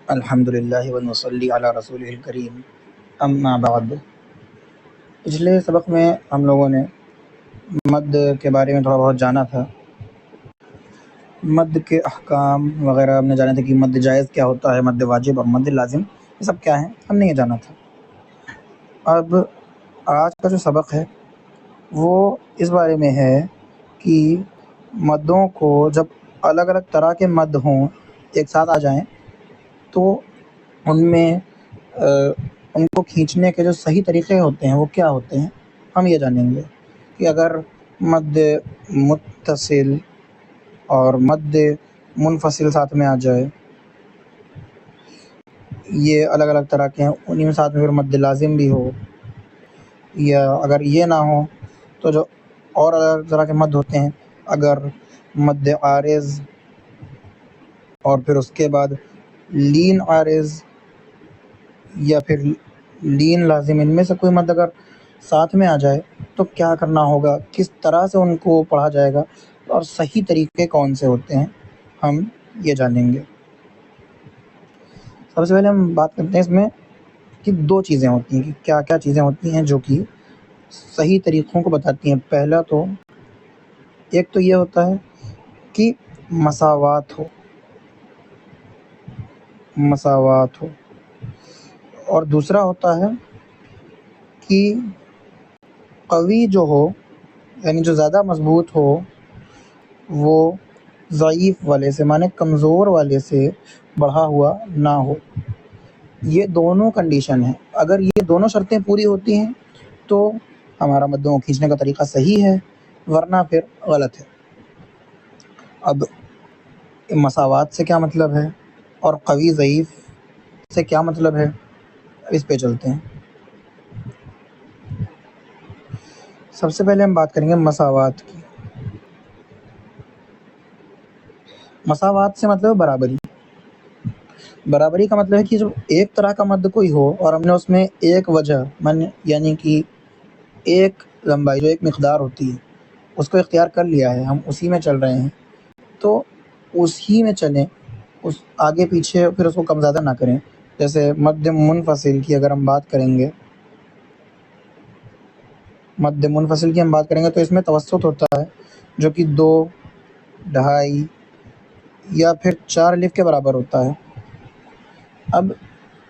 الحمد للہ ونصلی علی رسول الکریم، اما بعد۔ پچھلے سبق میں ہم لوگوں نے مد کے بارے میں تھوڑا بہت جانا تھا، مد کے احکام وغیرہ ہم نے جانے تھے کہ مد جائز کیا ہوتا ہے، مد واجب اور مد لازم یہ سب کیا ہیں، ہم نے یہ جانا تھا۔ اب آج کا جو سبق ہے وہ اس بارے میں ہے کہ مدوں کو جب الگ الگ طرح کے مد ہوں، ایک ساتھ آ جائیں، تو ان میں ان کو کھینچنے کے جو صحیح طریقے ہوتے ہیں وہ کیا ہوتے ہیں، ہم یہ جانیں گے کہ اگر مد متصل اور مد منفصل ساتھ میں آ جائے، یہ الگ الگ طرح کے ہیں، انہیں میں ساتھ میں پھر مد لازم بھی ہو، یا اگر یہ نہ ہو تو جو اور الگ الگ طرح کے مد ہوتے ہیں، اگر مد عارض اور پھر اس کے بعد لین عارض یا پھر لین لازم، ان میں سے کوئی مد اگر ساتھ میں آ جائے تو کیا کرنا ہوگا، کس طرح سے ان کو پڑھا جائے گا، اور صحیح طریقے کون سے ہوتے ہیں، ہم یہ جانیں گے۔ سب سے پہلے ہم بات کرتے ہیں اس میں کہ دو چیزیں ہوتی ہیں، کہ کیا کیا چیزیں ہوتی ہیں جو کہ صحیح طریقوں کو بتاتی ہیں۔ پہلا تو ایک تو یہ ہوتا ہے کہ مساوات ہو، اور دوسرا ہوتا ہے کہ قوی جو ہو، یعنی جو زیادہ مضبوط ہو، وہ ضعیف والے سے، معنی کمزور والے سے بڑھا ہوا نہ ہو۔ یہ دونوں کنڈیشن ہیں، اگر یہ دونوں شرطیں پوری ہوتی ہیں تو ہمارا مدوں کو کھینچنے کا طریقہ صحیح ہے، ورنہ پھر غلط ہے۔ اب مساوات سے کیا مطلب ہے اور قوی ضعیف سے کیا مطلب ہے، اس پہ چلتے ہیں۔ سب سے پہلے ہم بات کریں گے مساوات کی۔ مساوات سے مطلب برابری کا مطلب ہے کہ جب ایک طرح کا مد کوئی ہو اور ہم نے اس میں ایک وجہ یعنی کہ ایک لمبائی جو ایک مقدار ہوتی ہے اس کو اختیار کر لیا ہے، ہم اسی میں چل رہے ہیں، تو اسی میں چلیں، اس آگے پیچھے پھر اس کو کم زیادہ نہ کریں۔ جیسے مد منفصل کی اگر ہم بات کریں گے، تو اس میں توسط ہوتا ہے جو کہ 2، 2.5 یا پھر 4 الف کے برابر ہوتا ہے۔ اب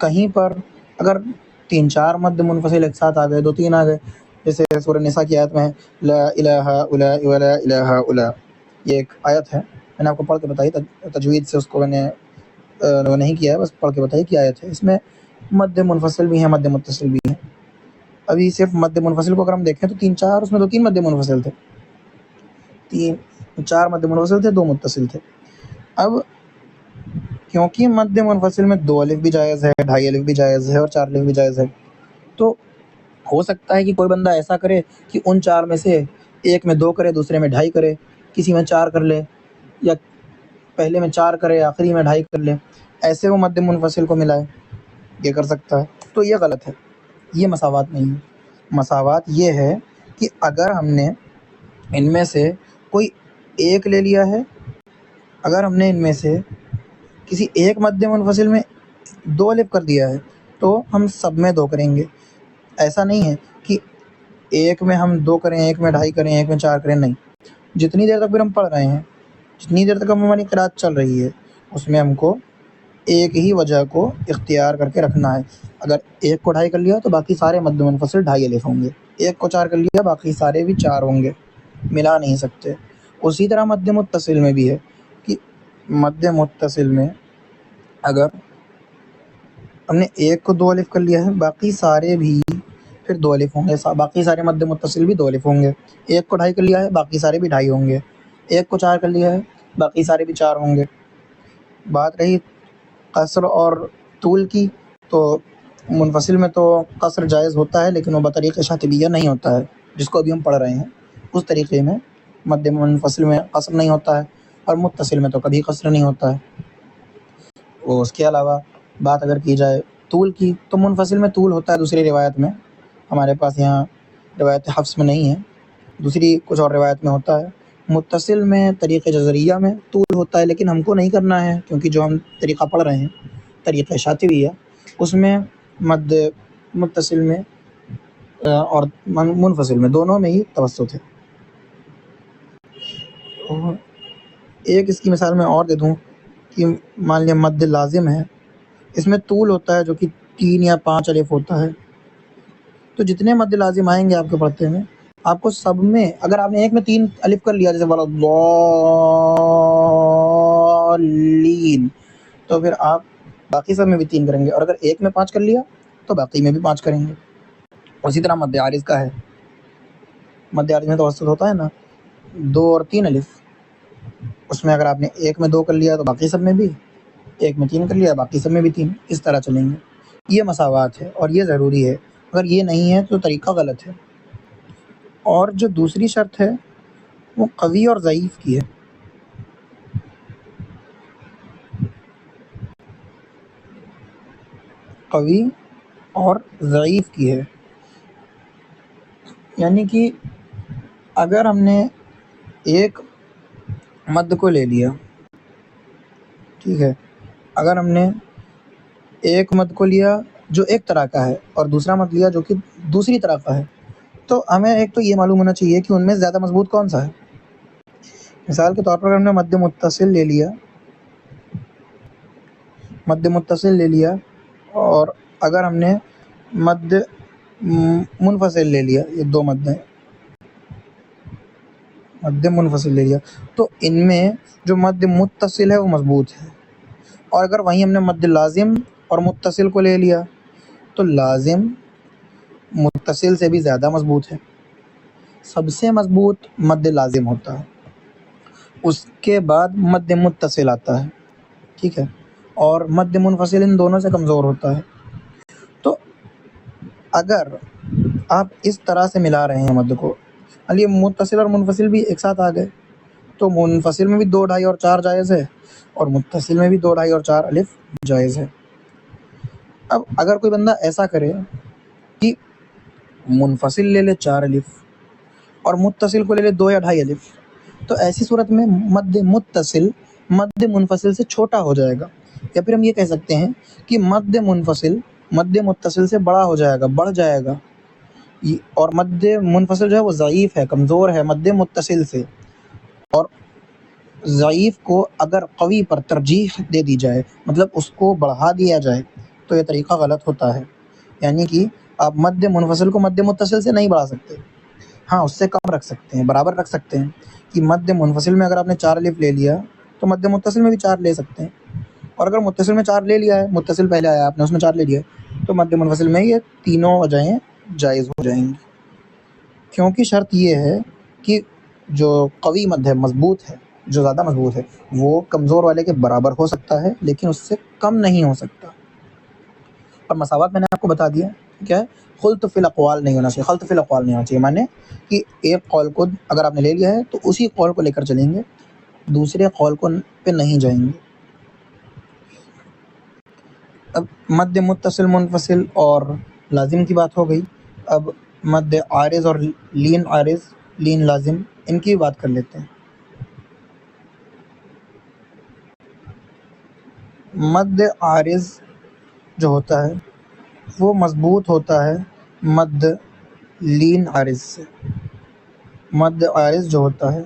کہیں پر اگر 3-4 مد منفصل ایک ساتھ آ گئے، 2-3 آ گئے، جیسے سورہ نساء کی آیت میں ہے لا الہ الا ولا الہ الا، یہ ایک آیت ہے، میں نے آپ کو پڑھ کے بتائی، تجوید سے اس کو میں نے نہیں کیا ہے، بس پڑھ کے بتائی کہ آیت ہے، اس میں مد منفصل بھی ہیں، مد متصل بھی ہیں۔ ابھی صرف مد منفصل کو اگر ہم دیکھیں تو 3-4، اس میں 2-3 مد منفصل تھے، 4 مد منفصل تھے، 2 متصل تھے۔ اب کیونکہ مد منفصل میں 2 الف بھی جائز ہے، 2.5 الف بھی جائز ہے، اور 4 الف بھی جائز ہے، تو ہو سکتا ہے کہ کوئی بندہ ایسا کرے کہ ان 4 میں سے ایک میں 2 کرے، دوسرے میں 2.5 کرے، کسی میں 4 کر لے، یا پہلے میں 4 کرے آخری میں 2.5 کر لے، ایسے وہ مد منفصل کو ملائے، یہ کر سکتا ہے، تو یہ غلط ہے، یہ مساوات نہیں ہے۔ مساوات یہ ہے کہ اگر ہم نے ان میں سے کوئی ایک لے لیا ہے، اگر ہم نے ان میں سے کسی ایک مد منفصل میں 2 الف کر دیا ہے تو ہم سب میں 2 کریں گے۔ ایسا نہیں ہے کہ ایک میں ہم 2 کریں، ایک میں 2.5 کریں، ایک میں 4 کریں، نہیں، جتنی دیر تک پھر ہم پڑھ رہے ہیں، جتنی دیر تک ہماری قرأت چل رہی ہے، اس میں ہم کو ایک ہی وجہ کو اختیار کر کے رکھنا ہے۔ اگر ایک کو 2.5 کر لیا تو باقی سارے مد منفصل 2.5 الف ہوں گے، ایک کو 4 کر لیا باقی سارے بھی 4 ہوں گے، ملا نہیں سکتے۔ اسی طرح مد متصل میں بھی ہے کہ مد متصل میں اگر ہم نے ایک کو 2 الف کر لیا ہے، باقی سارے بھی پھر 2 الف ہوں گے، باقی سارے مد متصل بھی 2 الف ہوں گے۔ ایک کو 2.5 کر لیا ہے، باقی سارے بھی 2.5 ہوں گے۔ ایک کو 4 کر لیا ہے، باقی سارے بھی 4 ہوں گے۔ بات رہی قصر اور طول کی، تو منفصل میں تو قصر جائز ہوتا ہے، لیکن وہ بطریق شاطبیہ نہیں ہوتا ہے، جس کو ابھی ہم پڑھ رہے ہیں اس طریقے میں مد منفصل میں قصر نہیں ہوتا ہے، اور متصل میں تو کبھی قصر نہیں ہوتا ہے۔ اور اس کے علاوہ بات اگر کی جائے طول کی، تو منفصل میں طول ہوتا ہے دوسری روایت میں، ہمارے پاس یہاں روایت حفص میں نہیں ہے، دوسری کچھ اور روایت میں ہوتا ہے۔ متصل میں طریق جزریہ میں طول ہوتا ہے، لیکن ہم کو نہیں کرنا ہے، کیونکہ جو ہم طریقہ پڑھ رہے ہیں طریقہ شاطبی ہے اس میں مد متصل میں اور منفصل میں دونوں میں ہی توسط ہے. ایک اس کی مثال میں اور دے دوں کہ مان لیا مد لازم ہے، اس میں طول ہوتا ہے جو کہ 3 یا 5 الف ہوتا ہے. تو جتنے مد لازم آئیں گے آپ کے پڑھتے میں، آپ کو سب میں اگر آپ نے ایک میں 3 الف کر لیا جیسے والا ضالین، تو پھر آپ باقی سب میں بھی 3 کریں گے، اور اگر ایک میں 5 کر لیا تو باقی میں بھی 5 کریں گے. اسی طرح مد عارض کا ہے. مد عارض میں توسط ہوتا ہے نا 2 اور 3 الف، اس میں اگر آپ نے ایک میں 2 کر لیا تو باقی سب میں بھی، ایک میں 3 کر لیا باقی سب میں بھی 3، اس طرح چلیں گے. یہ مساوات ہے اور یہ ضروری ہے، اگر یہ نہیں ہے تو طریقہ غلط ہے. اور جو دوسری شرط ہے وہ قوی اور ضعیف کی ہے. قوی اور ضعیف کی ہے، یعنی کہ اگر ہم نے ایک مد کو لے لیا، ٹھیک ہے، اگر ہم نے ایک مد کو لیا جو ایک طرح کا ہے اور دوسرا مد لیا جو کہ دوسری طرح کا ہے، تو ہمیں ایک تو یہ معلوم ہونا چاہیے کہ ان میں زیادہ مضبوط کون سا ہے. مثال کے طور پر ہم نے مد متصل لے لیا، مد متصل لے لیا، اور اگر ہم نے مد منفصل لے لیا، یہ 2 مد ہیں، مد منفصل لے لیا، تو ان میں جو مد متصل ہے وہ مضبوط ہے. اور اگر وہیں ہم نے مد لازم اور متصل کو لے لیا تو لازم متصل سے بھی زیادہ مضبوط ہے. سب سے مضبوط مد لازم ہوتا ہے، اس کے بعد مد متصل آتا ہے، ٹھیک ہے، اور مد منفصل ان دونوں سے کمزور ہوتا ہے. تو اگر آپ اس طرح سے ملا رہے ہیں مد کو، یہ متصل اور منفصل بھی ایک ساتھ آ گئے، تو منفصل میں بھی 2 ڈھائی اور 4 جائز ہے، اور متصل میں بھی 2 ڈھائی اور 4 الف جائز ہے. اب اگر کوئی بندہ ایسا کرے کہ منفصل لے لے 4 الف اور متصل کو لے لے 2 یا ڈھائی الف، تو ایسی صورت میں مد متصل مد منفصل سے چھوٹا ہو جائے گا، یا پھر ہم یہ کہہ سکتے ہیں کہ مد منفصل مد متصل سے بڑا ہو جائے گا، بڑھ جائے گا. اور مد منفصل جو ہے وہ ضعیف ہے، کمزور ہے مد متصل سے، اور ضعیف کو اگر قوی پر ترجیح دے دی جائے، مطلب اس کو بڑھا دیا جائے، تو یہ طریقہ غلط ہوتا ہے. یعنی کہ آپ مد منفصل کو مد متصل سے نہیں بڑھا سکتے، ہاں اس سے کم رکھ سکتے ہیں، برابر رکھ سکتے ہیں. کہ مد منفصل میں اگر آپ نے 4 الف لے لیا تو مد متصل میں بھی 4 لے سکتے ہیں، اور اگر متصل میں 4 لے لیا ہے، متصل پہلے آیا آپ نے اس میں 4 لے لیا، تو مد منفصل میں یہ تینوں وجہیں جائز ہو جائیں گی. کیونکہ شرط یہ ہے کہ جو قوی مد ہے، مضبوط ہے، جو زیادہ مضبوط ہے، وہ کمزور والے کے برابر ہو سکتا ہے لیکن اس سے کم نہیں ہو سکتا. اور مساوات میں نے آپ کو بتا دیا کیا ہے، خلط فی الاقوال نہیں ہونا چاہیے، خلط فی الاقوال نہیں ہونا چاہیے، مانے کہ ایک قول کو اگر آپ نے لے لیا ہے تو اسی قول کو لے کر چلیں گے، دوسرے قول کو پہ نہیں جائیں گے. اب مد متصل منفصل اور لازم کی بات ہو گئی، اب مد عارض اور لین عارض لین لازم ان کی بات کر لیتے ہیں. مد عارض جو ہوتا ہے وہ مضبوط ہوتا ہے مد لین عارض سے. مد عارض جو ہوتا ہے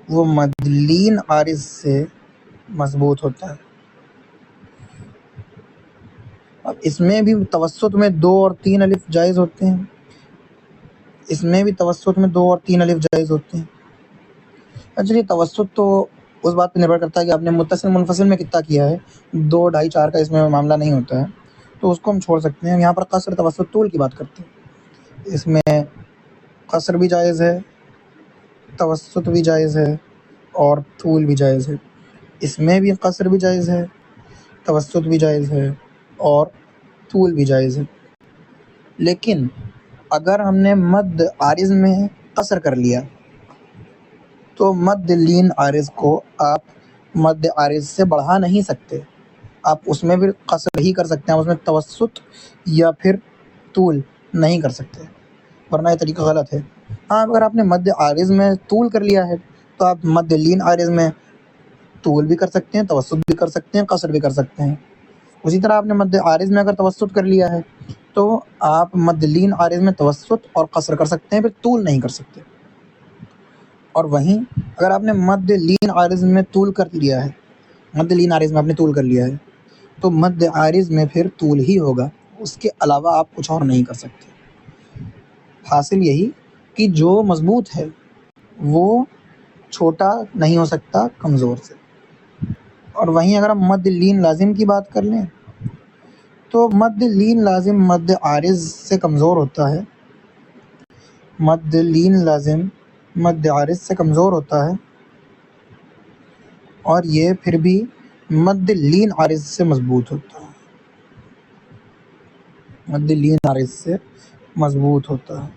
وہ مد لین عارض سے مضبوط ہوتا ہے. اب اس میں بھی توسط میں 2 اور 3 الف جائز ہوتے ہیں، اس میں بھی توسط میں 2 اور 3 الف جائز ہوتے ہیں. اچھا، یہ توسط تو اس بات پہ نربھر کرتا ہے کہ آپ نے متصل منفصل میں کتنا کیا ہے، 2 ڈھائی 4 کا اس میں معاملہ نہیں ہوتا ہے، تو اس کو ہم چھوڑ سکتے ہیں. یہاں پر قصر توسط طول کی بات کرتے ہیں، اس میں قصر بھی جائز ہے، توسط بھی جائز ہے، اور طول بھی جائز ہے. اس میں بھی قصر بھی جائز ہے، توسط بھی جائز ہے، اور طول بھی جائز ہے. لیکن اگر ہم نے مد عارض میں قصر کر لیا تو مد لین عارض کو آپ مد عارض سے بڑھا نہیں سکتے، آپ اس میں بھی قصر ہی کر سکتے ہیں، اس میں توسط یا پھر طول نہیں کر سکتے، ورنہ یہ طریقہ غلط ہے. ہاں اگر آپ نے مد عارض میں طول کر لیا ہے تو آپ مد لین عارض میں طول بھی کر سکتے ہیں، توسط بھی کر سکتے ہیں، قصر بھی کر سکتے ہیں. اسی طرح آپ نے مد عارض میں اگر توسط کر لیا ہے تو آپ مد لین عارض میں توسط اور قصر کر سکتے ہیں، پھر طول نہیں کر سکتے۔ اور وہیں اگر آپ نے مد لین عارض میں طول کر لیا ہے، مد لین عارض میں آپ نے طول کر لیا ہے، تو مد عارض میں پھر طول ہی ہوگا، اس کے علاوہ آپ کچھ اور نہیں کر سکتے۔ حاصل یہی کہ جو مضبوط ہے وہ چھوٹا نہیں ہو سکتا کمزور سے۔ اور وہیں اگر ہم مد لین لازم کی بات کر لیں تو مد لین لازم مد عارض سے کمزور ہوتا ہے، مد لین لازم مد عارض سے کمزور ہوتا ہے، اور یہ پھر بھی مد لین عارض سے مضبوط ہوتا ہے، مد لین عارض سے مضبوط ہوتا ہے۔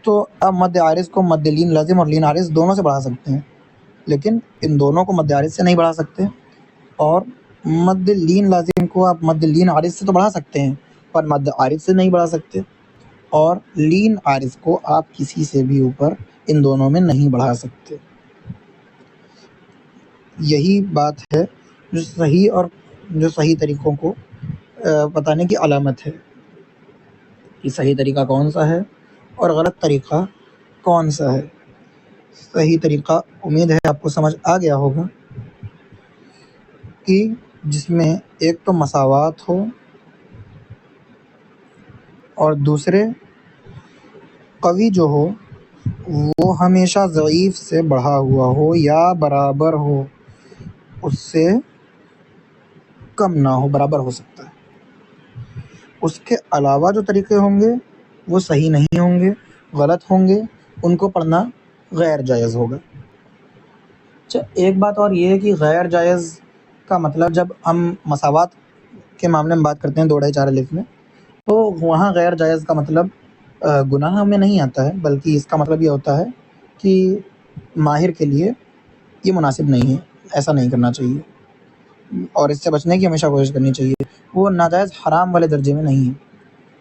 تو اب مد عارض کو مد لین لازم اور لین عارض دونوں سے بڑھا سکتے ہیں، لیکن ان دونوں کو مد عارض سے نہیں بڑھا سکتے، اور مد لین لازم کو آپ مد لین عارض سے تو بڑھا سکتے ہیں پر مد عارض سے نہیں بڑھا سکتے، اور لین عارض کو آپ کسی سے بھی اوپر ان دونوں میں نہیں بڑھا سکتے۔ یہی بات ہے جو صحیح طریقوں کو بتانے کی علامت ہے کہ صحیح طریقہ کون سا ہے اور غلط طریقہ کون سا ہے۔ صحیح طریقہ امید ہے آپ کو سمجھ آ گیا ہوگا کہ جس میں ایک تو مساوات ہو اور دوسرے قوی جو ہو وہ ہمیشہ ضعیف سے بڑھا ہوا ہو یا برابر ہو، اس سے کم نہ ہو، برابر ہو سکتا ہے۔ اس کے علاوہ جو طریقے ہوں گے وہ صحیح نہیں ہوں گے، غلط ہوں گے، ان کو پڑھنا غیر جائز ہوگا۔ اچھا، ایک بات اور یہ ہے کہ غیر جائز کا مطلب جب ہم مساوات کے معاملے میں بات کرتے ہیں 2 2.5 4 الف میں، تو وہاں غیر جائز کا مطلب گناہ میں نہیں آتا ہے، بلکہ اس کا مطلب یہ ہوتا ہے کہ ماہر کے لیے یہ مناسب نہیں ہے، ایسا نہیں کرنا چاہیے، اور اس سے بچنے کی ہمیشہ کوشش کرنی چاہیے، وہ ناجائز حرام والے درجے میں نہیں ہے۔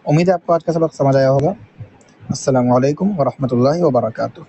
امید ہے آپ کو آج کا سبق سمجھ آیا ہوگا۔ السلام علیکم ورحمۃ اللہ وبرکاتہ۔